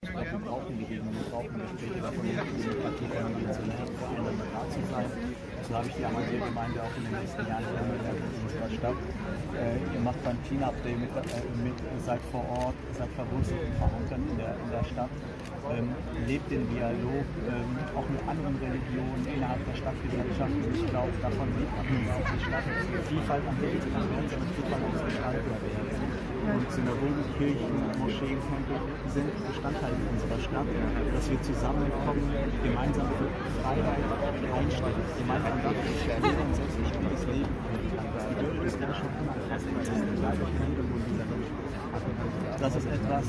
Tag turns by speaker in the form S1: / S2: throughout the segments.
S1: Ich glaube, wir brauchen Begegnungen, wir brauchen Gespräche davon, Demokratie voneinander da zu sein. So habe ich die Amadea-Gemeinde auch in den nächsten Jahren kennengelernt in unserer Stadt. Ihr macht beim Clean-Up Day seid vor Ort, seid verwurzelt und verankert in der Stadt. Lebt den Dialog auch mit anderen Religionen innerhalb der Stadtgesellschaft. Und ich glaube, davon lebt auch die Stadt. Vielfalt an sich kann werden, sondern Vielfalt auch gestaltet werden. Und Synagogen, Kirchen, Moscheen, Tempel sind Bestandteil unserer Stadt, dass wir zusammenkommen, gemeinsam für Freiheit einstehen, gemeinsam dafür stehen und selbstbestimmtes Leben führen. Die Würde des Menschen unantastbar ist, egal welchen Hintergrund dieser Mensch hat. Das ist etwas,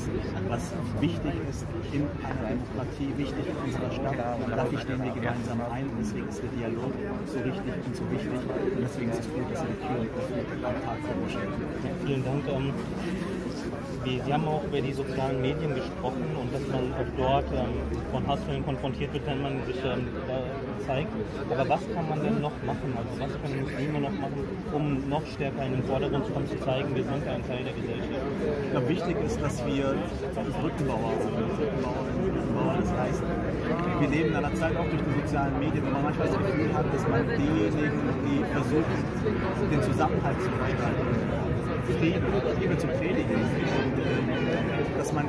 S1: was wichtig ist in einer Demokratie, wichtig in unserer Stadt. Und dafür stehen wir gemeinsam ein. Und deswegen ist der Dialog so richtig und so wichtig. Und deswegen ist es gut, dass wir die Türen öffnen am Tag der Moschee.
S2: Vielen Dank. Sie haben auch über die sozialen Medien gesprochen und dass man auch dort von Hassfällen konfrontiert wird, wenn man sich zeigt. Aber was kann man denn noch machen? Also was können Muslime noch machen, um noch stärker in den Vordergrund zu kommen, zu zeigen, wir sind ein Teil der Gesellschaft?
S1: Ich glaube, wichtig ist, dass wir Brückenbauer sind. Das heißt, wir leben in einer Zeit auch durch die sozialen Medien, wo man manchmal das Gefühl hat, dass man diejenigen, die versuchen, den Zusammenhalt zu gestalten, Frieden zu predigen, dass man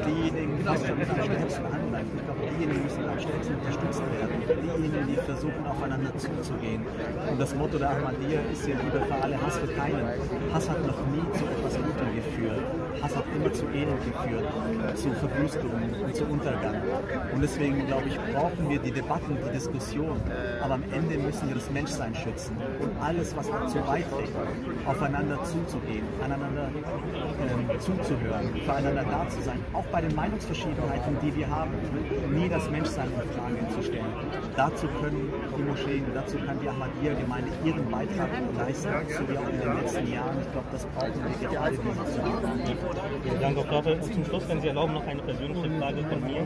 S1: diejenigen fast schon mit am stärksten angreift. Ich glaube, diejenigen müssen am stärksten unterstützt werden. Diejenigen, die versuchen, aufeinander zuzugehen. Und das Motto der Ahmadiyya ist ja Liebe für alle, Hass für keinen. Hass hat noch nie zu etwas Gutem geführt. Hass hat immer zu Elend geführt, zu Verwüstungen und zu Untergang. Und deswegen, glaube ich, brauchen wir die Debatten, die Diskussion. Aber am Ende müssen wir das Menschsein schützen. Und alles, was dazu beiträgt, aufeinander zuzugehen, aneinander zuzuhören, füreinander da zu sein, auch bei den Meinungsverschiedenheiten, die wir haben, nie das Menschsein in Frage zu stellen. Dazu können die Moscheen, dazu kann die Ahmadiyya-Gemeinde ihren Beitrag leisten, so wie auch in den letzten Jahren. Ich glaube, das brauchen wir gerade in dieser Zeit.
S2: Danke auch dafür. Zum Schluss, wenn Sie erlauben, noch eine persönliche Frage von mir.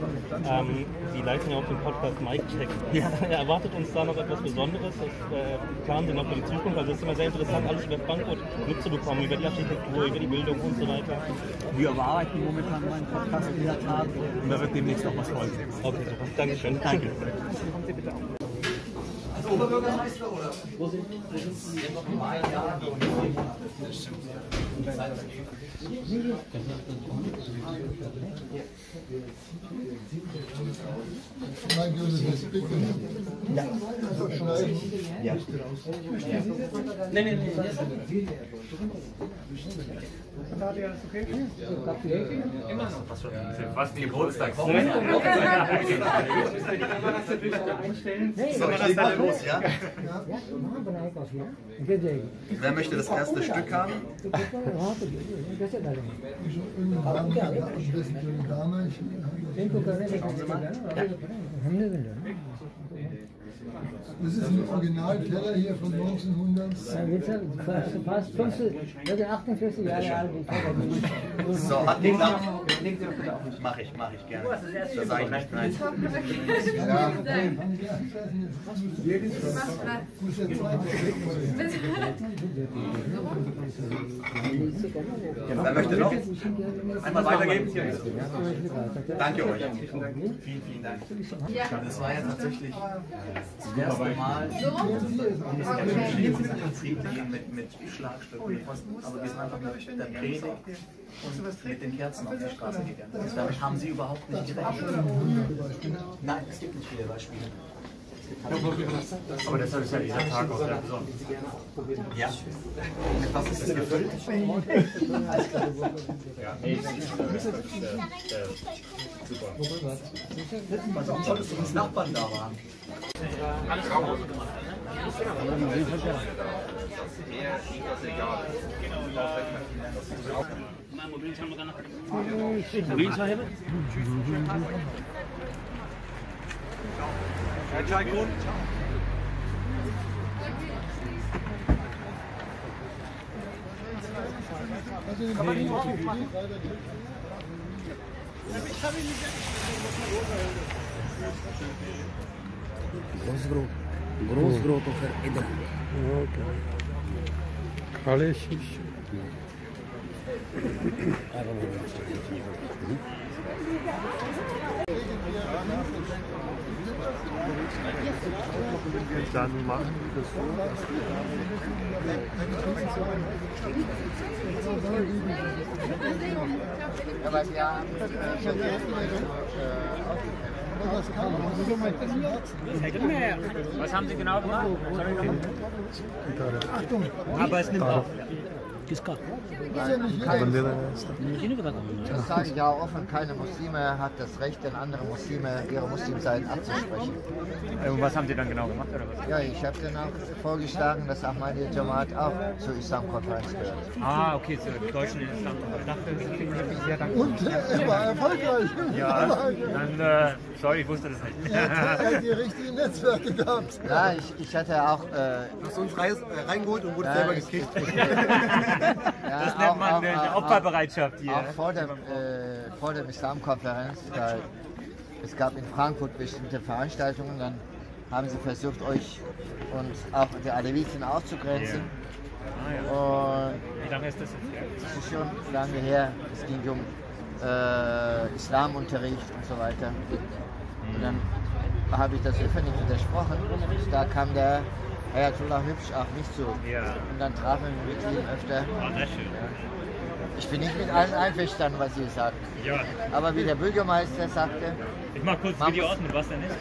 S2: Sie leiten ja auch den Podcast Mic Check. Ja. Erwartet uns da noch etwas Besonderes? Planen Sie noch für die Zukunft? Also es ist immer sehr interessant, alles über Frankfurt mitzubekommen, über die Architektur, über die Bildung und so weiter.
S1: Wir überarbeiten momentan meinen Podcast in der Tat und da wird demnächst noch was folgen.
S2: Okay, super. Dankeschön.
S1: Danke.
S3: Als Oberbürgermeister oder? Wo sind Sie?
S2: Nein.
S3: Immer noch. Was Geburtstag? So, ich lege mal los, ja? Wer möchte das erste Stück haben?
S4: Das ist ein Originalteller hier von 1900.
S5: Fast 48 Jahre alt.
S3: So, hat geklappt? Mach ich gerne. Das sage ich nicht nein.
S4: Ja.
S3: Wer möchte noch? Einmal weitergeben? Danke euch. Vielen Dank. Das war ja tatsächlich das erste Mal, friedlich mit Schlagstücken. Aber wir sind einfach mit der Predigt und mit den Kerzen auf die Straße gegangen. Damit haben sie überhaupt nicht gerechnet. Nein, es gibt nicht viele Beispiele.
S6: Aber deshalb ist ja dieser Tag auch sehr besonders.
S3: Ja. Mit was ist es gefüllt?
S6: Ja, super.
S3: Warum solltest du uns Nachbarn da waren?
S6: Alles raus.
S7: Großbrot für Edel.
S5: Okay.
S7: Dann machen wir das so.
S8: Aber wir haben
S6: Was haben Sie genau gemacht? Aber es nimmt auf.
S8: das sage ich ja offen, keine Muslime hat das Recht, den anderen Muslime ihre Muslimseiten abzusprechen.
S6: Und was haben Sie dann genau gemacht, oder was?
S8: Ja, ich habe dann auch vorgeschlagen, dass Ahmadiyya Jamaat auch zur Islamkonferenz gehört.
S6: Ah, okay, zur deutschen Islamkonferenz. Dafür vielen sehr dankbar.
S4: Und er war erfolgreich.
S6: Ja, dann, sorry, ich wusste das nicht.
S4: Er hat die richtigen Netzwerke gehabt.
S8: Ja, ich hatte auch...
S1: Hast du uns reingeholt und wurde selber gekickt?
S6: Das nennt man eine Opferbereitschaft hier.
S8: Auch vor der Islamkonferenz, es gab in Frankfurt bestimmte Veranstaltungen, dann haben sie versucht, euch und auch die Aleviten auszugrenzen. Und
S6: Wie lange ist das jetzt her?
S8: das ist schon lange her, es ging um Islamunterricht und so weiter. Und dann habe ich das öffentlich widersprochen. Da kam der Ayatollah Hübsch auch nicht zu.
S6: Ja.
S8: Und dann trafen wir mit ihm öfter.
S6: Ah, sehr schön.
S8: Ich bin nicht mit allen einverstanden, was ihr sagt.
S6: Ja.
S8: Aber wie der Bürgermeister sagte,
S6: Ich mach kurz
S8: Man
S6: Video
S8: muss-
S6: aus, mit was denn ist.